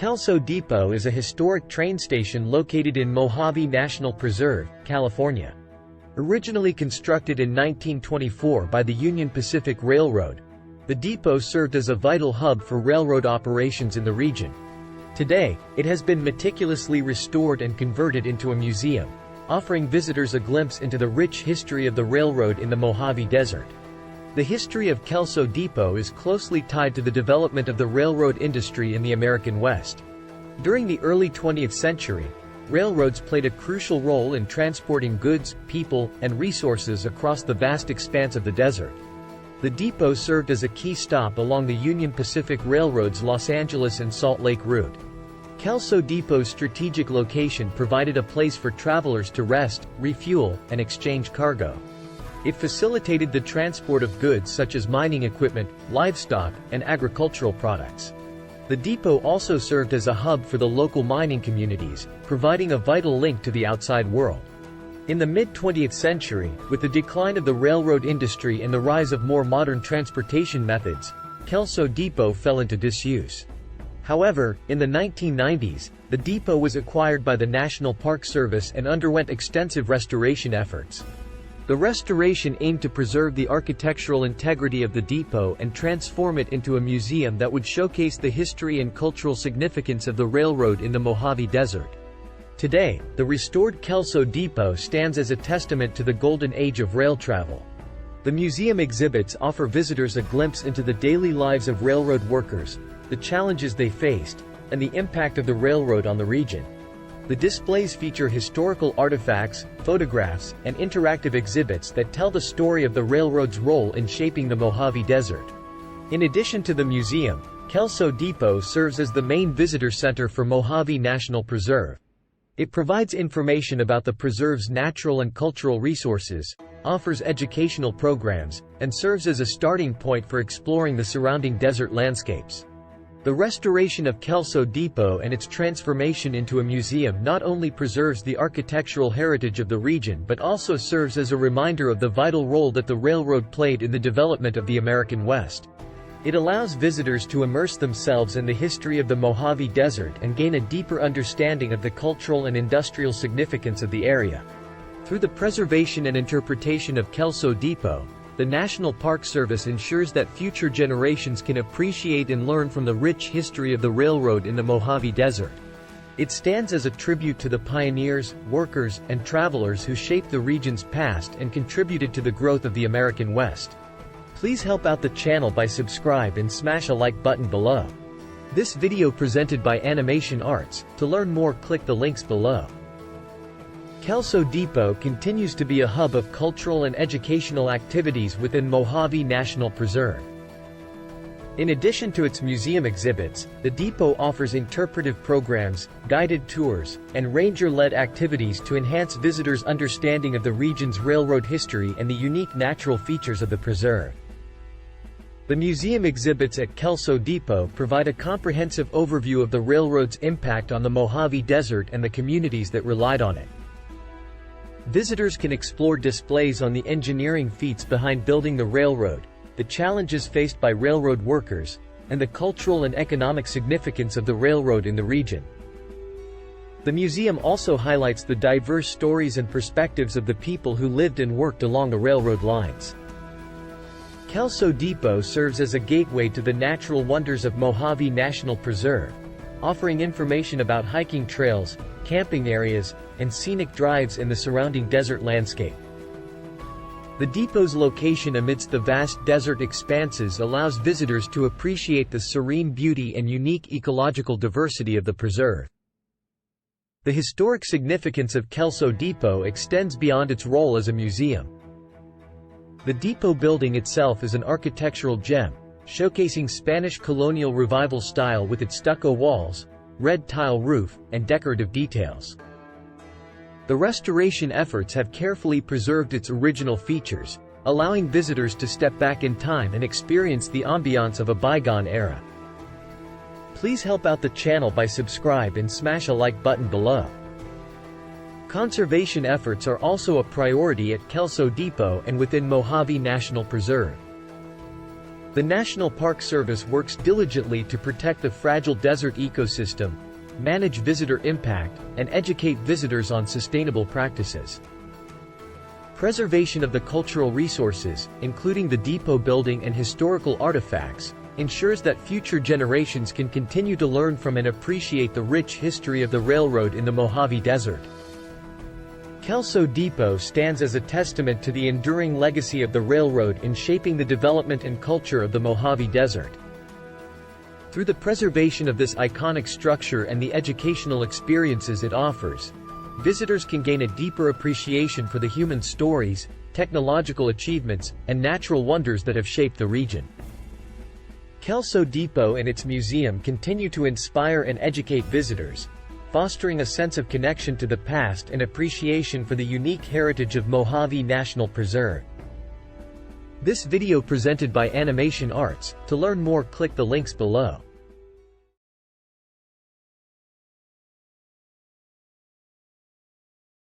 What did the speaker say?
Kelso Depot is a historic train station located in Mojave National Preserve, California. Originally constructed in 1924 by the Union Pacific Railroad, the depot served as a vital hub for railroad operations in the region. Today, it has been meticulously restored and converted into a museum, offering visitors a glimpse into the rich history of the railroad in the Mojave Desert. The history of Kelso Depot is closely tied to the development of the railroad industry in the American West. During the early 20th century, railroads played a crucial role in transporting goods, people, and resources across the vast expanse of the desert. The depot served as a key stop along the Union Pacific Railroad's Los Angeles and Salt Lake route. Kelso Depot's strategic location provided a place for travelers to rest, refuel, and exchange cargo. It facilitated the transport of goods such as mining equipment, livestock, and agricultural products. The depot also served as a hub for the local mining communities, providing a vital link to the outside world. In the mid-20th century, with the decline of the railroad industry and the rise of more modern transportation methods, Kelso Depot fell into disuse. However, in the 1990s, the depot was acquired by the National Park Service and underwent extensive restoration efforts. The restoration aimed to preserve the architectural integrity of the depot and transform it into a museum that would showcase the history and cultural significance of the railroad in the Mojave Desert. Today, the restored Kelso Depot stands as a testament to the golden age of rail travel. The museum exhibits offer visitors a glimpse into the daily lives of railroad workers, the challenges they faced, and the impact of the railroad on the region. The displays feature historical artifacts, photographs, and interactive exhibits that tell the story of the railroad's role in shaping the Mojave Desert. In addition to the museum, Kelso Depot serves as the main visitor center for Mojave National Preserve. It provides information about the preserve's natural and cultural resources, offers educational programs, and serves as a starting point for exploring the surrounding desert landscapes. The restoration of Kelso Depot and its transformation into a museum not only preserves the architectural heritage of the region but also serves as a reminder of the vital role that the railroad played in the development of the American West. It allows visitors to immerse themselves in the history of the Mojave Desert and gain a deeper understanding of the cultural and industrial significance of the area. Through the preservation and interpretation of Kelso Depot, the National Park Service ensures that future generations can appreciate and learn from the rich history of the railroad in the Mojave Desert. It stands as a tribute to the pioneers, workers, and travelers who shaped the region's past and contributed to the growth of the American West. Please help out the channel by subscribe and smash a like button below. This video presented by Animation Arts. To learn more, click the links below. Kelso Depot continues to be a hub of cultural and educational activities within Mojave National Preserve. In addition to its museum exhibits, the depot offers interpretive programs, guided tours, and ranger-led activities to enhance visitors' understanding of the region's railroad history and the unique natural features of the preserve. The museum exhibits at Kelso Depot provide a comprehensive overview of the railroad's impact on the Mojave Desert and the communities that relied on it. Visitors can explore displays on the engineering feats behind building the railroad, the challenges faced by railroad workers, and the cultural and economic significance of the railroad in the region. The museum also highlights the diverse stories and perspectives of the people who lived and worked along the railroad lines. Kelso Depot serves as a gateway to the natural wonders of Mojave National Preserve, offering information about hiking trails, camping areas, and scenic drives in the surrounding desert landscape. The depot's location amidst the vast desert expanses allows visitors to appreciate the serene beauty and unique ecological diversity of the preserve. The historic significance of Kelso Depot extends beyond its role as a museum. The depot building itself is an architectural gem, showcasing Spanish colonial revival style with its stucco walls, red tile roof, and decorative details. The restoration efforts have carefully preserved its original features, allowing visitors to step back in time and experience the ambiance of a bygone era. Please help out the channel by subscribe and smash a like button below. Conservation efforts are also a priority at Kelso Depot and within Mojave National Preserve. The National Park Service works diligently to protect the fragile desert ecosystem, manage visitor impact, and educate visitors on sustainable practices. Preservation of the cultural resources, including the depot building and historical artifacts, ensures that future generations can continue to learn from and appreciate the rich history of the railroad in the Mojave Desert. Kelso Depot stands as a testament to the enduring legacy of the railroad in shaping the development and culture of the Mojave Desert. Through the preservation of this iconic structure and the educational experiences it offers, visitors can gain a deeper appreciation for the human stories, technological achievements, and natural wonders that have shaped the region. Kelso Depot and its museum continue to inspire and educate visitors, fostering a sense of connection to the past and appreciation for the unique heritage of Mojave National Preserve. This video presented by Animation Arts. To learn more, click the links below.